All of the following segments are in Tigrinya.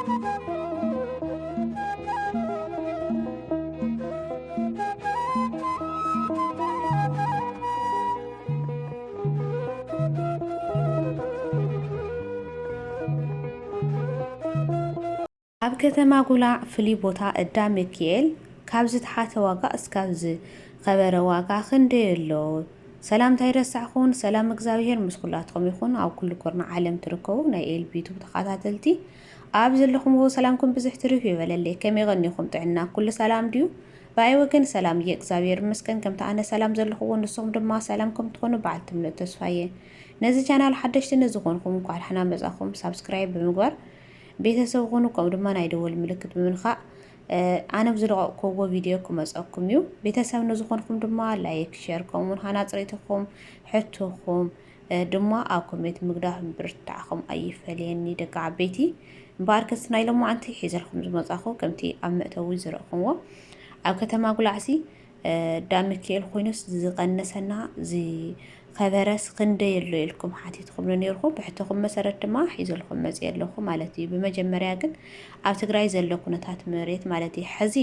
ኣብ ከተማ ጉላዕ ፍሉይ ቦታ እንዳ ሚካኤል ካብ ዝተሓተ ዋጋ እስካብ ዝኸበረ ዋጋ ክንደይ ኣሎ። ሰላምታ ይረሳዕኹን። ሰላም እግዚአብሔር ምስ ኩላትኩም ይኹን። ኣብ ኩሉ ኮርና ዓለም ትርከቡ ናይ ኤልቢ ዩቱብ ተኸታተልቲ ኣብ ዘለኹምዎ ሰላምኩም ብዙሕ ትርፍ ይበለለይ። ከመይ ቀኒኹም? ጥዕና ኩሉ ሰላም ድዩ? ብኣይ ወገን ሰላም እየ እግዚአብሔር ይመስገን። ከምቲ ኣነ ሰላም ዘለኹዎ ንስኹም ድማ ሰላም ከም ትኾኑ በዓልቲ እምነት ተስፋየ። ነዚ ቻናል ሓደሽቲ ንዝኾንኩም እንኳን ደሕና መጻኹም። ሳብስክራይብ ብምግባር ቤተሰብ ኾኑ ከምኡ ድማ ናይ ደወል ምልክት ብምንኻዕ ኣነ ብዝለቀቅክዎ ቪድዮ ክመፀኩም እዩ። ቤተሰብ ንዝኾንኩም ድማ ላይክ ሼር ከምኡውን ሃናፅሬትኩም ሕቶኹም ድማ ኣብ ኮሜንት ምግዳፍ ብርታዕኹም ኣይፈልየኒ። ደቂ ዓበይቲ እምበኣር ከስቲ ናይ ሎማዓንቲ ሒዘልኩም ዝመጻኹ ከምቲ ኣብ መእተዊ ዝረእኹምዎ ኣብ ከተማ ጉላዕሲ እንዳ ሚካኤል ኮይኑስ ዝቐነሰና خبرس خندي اللي لكم حاتيتكم لنيركم بحتكم مسرت دما حيزلكم مزيد لكم مالتي بمجمريا ግን ኣብ ትግራይ ዘሎ ኩነታት መሬት ማለት ሕዚ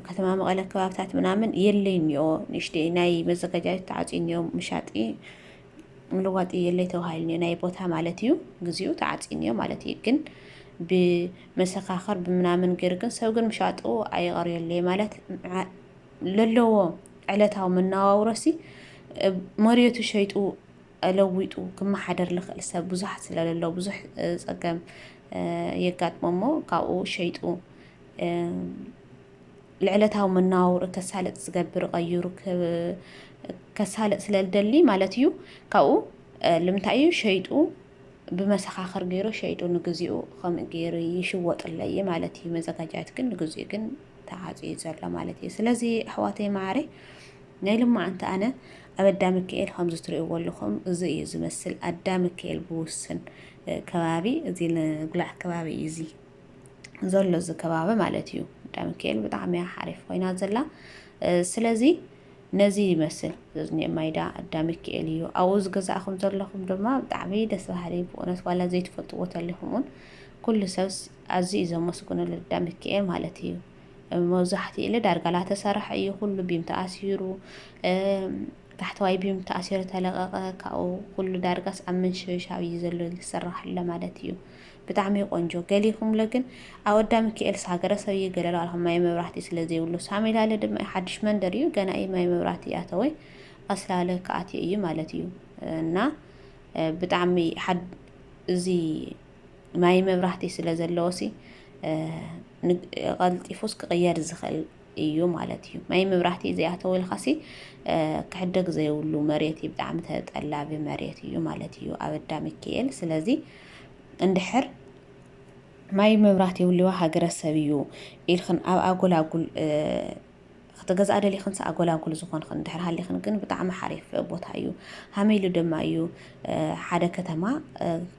ከተማ መቐለ ከባብታት ምናምን የለኝዮ ንሽቲ ናይ መዘጋጃጀት ተዓጽኒዮ ምሻጢ ምልዋጢ የለይ ተባሂልኒ ናይ ቦታ ማለት እዩግዚኡ ተዓጽኒዮ ማለት ግን ብመሰኻኸር ብምናምን ገርግን ሰብ ግን ምሻጡ ኣይቀርየለይ ማለት ለለዎ ዕለታው መናዋውረሲ مريت شيء ألويتو كما حدر لخل سب بزح سلالة بزح سقم يقعد ماما كأو شيء العلتها من ناور كسالة سقبر غيرو كسالة سلال دلي مالتيو كأو لم تعيو شيء بمسخ غيرو شيء نجزيو خم غيرو يشوت اللي مالتي مزاجات كن نجزي كن تعزي زلا مالتي سلازي حواتي معري نيلم ما أنت أنا أبدا مكيل خمسة تريو ولهم زي زمثل أبدا مكيل بوسن كبابي زي نقلع كبابي يزي زول لز كبابي مالتيو أبدا مكيل بطعمها حرف وينات زلا سلازي نزي يمثل زني مايدا أبدا مكيل يو أوز جزء أخم زلهم دما بطعمي دس هريب وناس ولا زي تفتوت اللي همون كل سوس عزيز ومسكون الأبدا مكيل مالتيو موزحتي إلى درجات سرح أيه كله بيم تأثيره تحت واي بيم تأثير تلقى كأو كل درجة أمن شوي شعبي يزلوا السرح اللي مالتيو بتعمي قنجو قاليهم لكن أودامك إلس هاجرة سوي قالوا لهم ما يمبرحتي سلزي ولو سامي لا لدم حدش من دريو كان أي ما يمبرحتي أتوي أصلا لك أتي أيه مالتيو نا بتعمي حد زي ما يمبرحتي سلزي اللوسي غلط يفوسك غير زخل ايو مالتيو ما يمبرحتي زي أتوي الخسي كحدك زي ولو مريتي بدعم تطلع بمريتيو مالتيو أبدا مكيل سلازي اندحر ما يمبرحتي ولو هاجر سبيو إلخن أقول تجاز أدلي خنس أقول زخون خن دحر هاللي خن كن بطعم حريف بوتايو هاميلو دمايو حدا كتما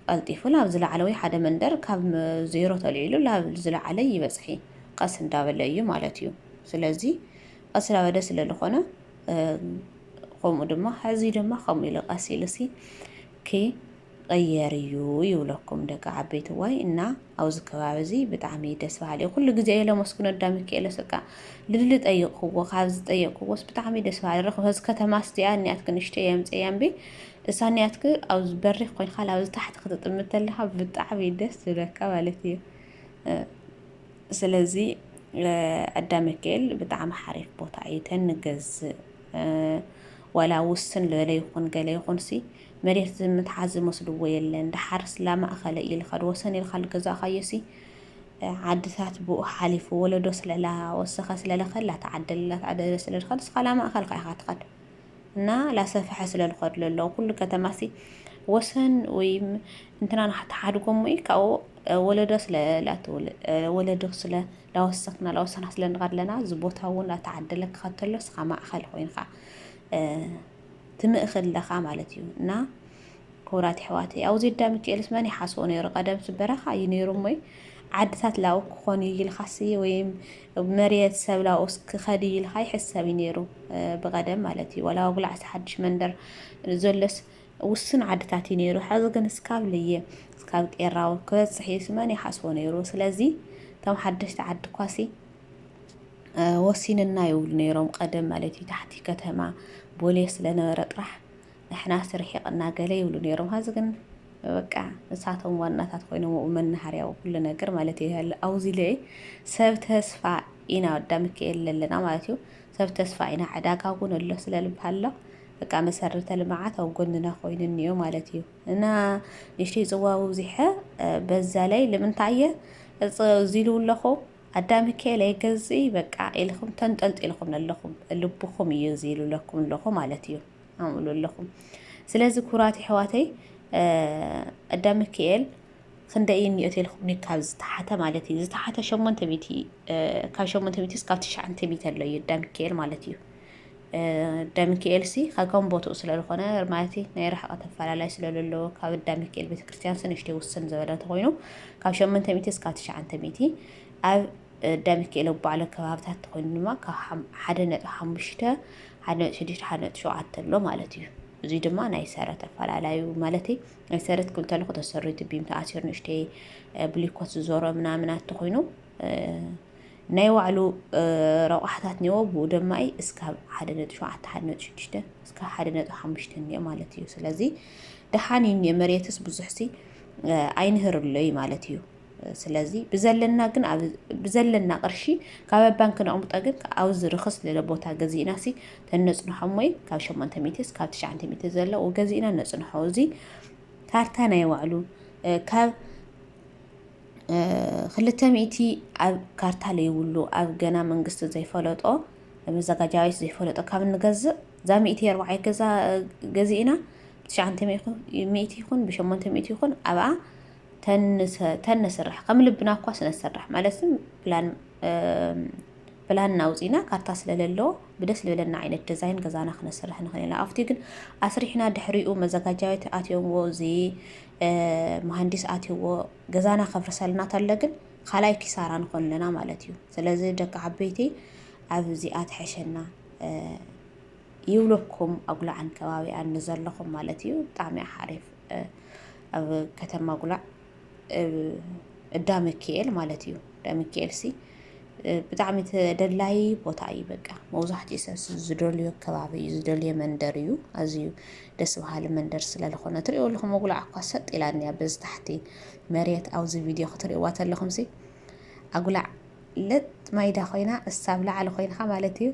الطيفو لا بزل علوي حدا مندر كاب زيرو تلعيلو لا بزل علي بصحي قسم دابليو مالتيو سلازي أسرع ودس للخونة قوم دما هذي دما قوم إلى قاسيلسي كي غيريو يولكم دك عبيت واي إنا أو زكوابزي بتعمي دسفالي كل جزء له مسكون قدامك إلى سكا لدلت أي قوة خابز أي قوة بتعمي دسفالي رخو هز كتماستي أني أتكن أيام أيام بي إساني أتكن أو زبري قوين خلاص تحت خطط المتلها بتعمي دس لك والتي سلازي قدامك إل بتعم حريف بوتايتن نجز ولا وسن ولا يكون قال يكون سي مريت متحزم مسلوة يلين دحرس لا ما أخلق يلخد وسن الخلق جزا خيسي عدثات بو حليف ولا دوس لا وسخس لا خلا تعدل سل الخلص خلا ما أخلق يخاطقد نا لا سفح سل الخد لله كل كتماسي وسن ويم انتنا حتى حدكم ويك أو ولا دوس لا تول ولا دوس لا وسخنا لا وسنا سل نغد لنا زبوتها ولا تعدلك خاطلس خما أخلق وينخا تمأخذ لخا مالتيو نا كورات حواتي أو زيد دامك إلس ماني حاسوني رقدم سبرخا ينيرو مي عدثات لاو كخوني الخاصي ويم مريت سبلا أسك خدي الخاي حساب ينيرو بقدم مالتي ولا أقول عس حدش مندر زلس وسن عدثات ينيرو حاجة نسكاب ليه እስካብ ጤራው ክበጽሕ ስመን ይሓስቦ ነይሩ ስለዚቶም ሓደሽቲ ዓዲ ኳሲ ወሲንና ይብሉ ነይሮም ቀደም ማለት እዩ ታሕቲ ከተማ ቦሌ ስለነበረ ጥራሕ ንሕና ስርሒቕና ገለ ይብሉ ነይሮም ሃዚ ግን በቃ እሳቶም ዋናታት ኮይኖም መናሃርያው ኩሉ ነገር ማለት እዩ አውዚ ላይ ሰብ ተስፋ ኢና ወዳ ሚካኤል ለለና ማለት እዩ ሰብ ተስፋ ኢና ዕዳጋ ጉን ኣሎ ስለልባሃሎ በቃ መሰረተ ልምዓት ኣብ ጎንና ኮይኑ እንዮ ማለት እዩ እና ንሽተይ ጽዋው ዚሐ በዛ ላይ ለምንታየ ዚሉ ለኹ ኣዳ ሚካኤል ኣይገዚ በቃ ኢልኩም ተንጠልጢልኩም ኣለኹም ልብኹም እዩ ዚሉ ለኩም ለኹ ማለት እዩ ኣምሉ ለኹም ስለዚ ኩራት ሕዋተይ ኣዳ ሚካኤል ክንደይ ንእት ኢልኩም ካብ ዝተሓተ ማለት እዩ ዝተሓተ 800 ካብ 800 እስካብ 900 ኣሎ እዩ ኣዳ ሚካኤል ማለት እዩ ኣዳ ሚካኤል ሲ ካም ቦቱ ስለልኾነ ማለት ናይ ርሕቐት ተፈላላይ ስለለዎ ካብ ኣዳ ሚካኤል ቤተክርስትያን ስንሽተይ ውስን ዝበለት ኮይኑ ካብ 800 እስካብ 900 ኣብ ኣዳ ሚካኤል ባዕለ ከባብታት ኮይኑ ድማ ካብ 1.5 1.6 1.7 ኣሎ ማለት እዩ እዚ ድማ ናይ ሰረት ተፈላላዩ ማለት ናይ ሰረት ኩልተለኹ ተሰሪቱ ቢም ተኣሲር ንሽተይ ብሊኮት ዝዞሮ ምናምናት ኮይኑ ናይ ዋዕሉ ረቋሕታት ኒዎ ብኡ ደማይ እስካብ 1.7 1.6 እስካብ 1.5 ኒዮ ማለት እዩ ስለዚ ደሓን እዩ መሬትስ ብዙሕሲ ኣይንህርለይ ማለት እዩ ስለዚ ብዘለና ግን ብዘለና ቅርሺ ካብ ባንክ ነቕምጦ ግን ኣብ ዝርክስ ለለ ቦታ ገዚእና ሲ ተነጽንሖ ሞይ ካብ 800 እስካብ 900 ዘሎ ወገዚእና ነጽንሖ እዚ ካርታ ናይ ዋዕሉ ካብ 200 ኣብ ካርታ ለይብሉ ኣብ ገና መንግስቲ ዘይፈለጦ መዘጋጃዊ ዘይፈለጦ ካብ ንገዝእ ዛ 140 ገዛ ገዚእና 900 ይኹን ብ800 ይኹን ኣብኣ ተነስራሕ ከም ልብና እኳ ስነስራሕ ማለትም ፕላን ናውፂና ካርታ ስለለሎ ብደስ ልበለና ዓይነት ዲዛይን ገዛና ክነስራሕ ንኽእልና ኣብቲ ግን ኣስሪሕና ድሕሪኡ መዘጋጃዊት ኣትዮምዎ እዚ መሃንዲስ ኣትይዎ ገዛና ከፍርሰልና ተለ ግን ካልኣይ ኪሳራ ንኾንለና ማለት እዩ ስለዚ ደቂ ዓበይቲ ኣብ እዚኣ ትሕሸና ይብለኩም ኣጉላዕን ከባቢኣን ንዘለኹም ማለት እዩ ብጣዕሚ ሓሪፍ ኣብ ከተማ ጉላዕ ኣዳ ሚካኤል ማለት እዩ ኣዳ ሚካኤል ሲ ብጣዕሚ ተደላይ ቦታ እዩ በቃ መውዛሕትኡ ሰብ ዝደልዮ ከባቢ እዩ ዝደልዮ መንደር እዩ ኣዝዩ ደስ በሃሊ መንደር ስለልኾነ ትሪእዎ ኣለኹም ኣጉላዕ እኳ ሰጥ ኢላንያ በዚ ታሕቲ መሬት ኣብዚ ቪድዮ ክትሪእዋ ተለኹም ሲ ኣጉላዕ ለጥ ማይዳ ኮይና እሳብ ላዕሊ ኮይንካ ማለት እዩ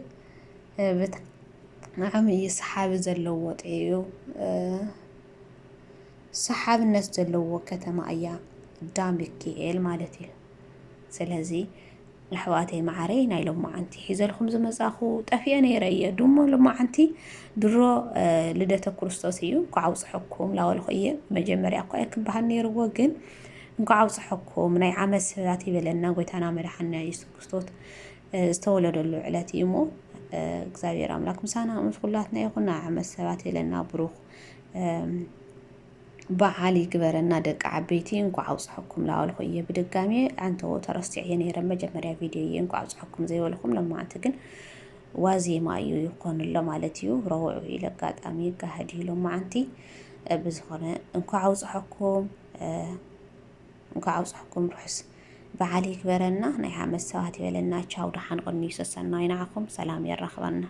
ብጣዕሚ እዩ ሰሓቢ ዘለዎ ጥዩ ሰሓብነት ዘለዎ ከተማ እያ ኣዳ ሚካኤል ማለት እዩ ስለዚ ኣሕዋተይ ማዕረይ ናይ ሎማዓንቲ ሒዘልኩም ዝመጻኹ ጠፊአ ነይረየ ድሞ ሎማዓንቲ ድሮ ልደተ ክርስቶስ እዩ ኳዓውፅሐኩም ላወልኹ እየ መጀመርያ እኳ ክበሃል ነይርዎ ግን እንኳዓውፅሐኩም ናይ ዓመት ሰባት ይበለና ጎይታና መድሓኒና ኢየሱስ ክርስቶስ ዝተወለደሉ ዕለት እዩ ሞ እግዚአብሔር አምላክ ምሳና መስኩላትና ይኹና ዓመት ሰባት ይለና ብሩኽ በዓል ይግበረና ደቂ ዓበይቲ እንኳዕ አውጽሕኩም ላወልኹ እየ ብድጋሚ አንተው ተረስቲዕ የነይረ መጀመርያ ቪድዮ እየ እንኳዕ አውጽሕኩም ዘይወልኹም ለማዓንቲ ግን ዋዜማ እዩ ይኾንሎ ማለት እዩ ረውዑ ኢለ አጋጣሚ ይካሄድ እዩ ለማዓንቲ ብዝኾነ እንኳዕ አውጽሕኩም ርሑስ በዓል ይግበረና ናይ ዓመት ሰባት ይበለና ቻው ደሓን ቀኒ ሰሰና ይናዓኹም ሰላም የራኽበና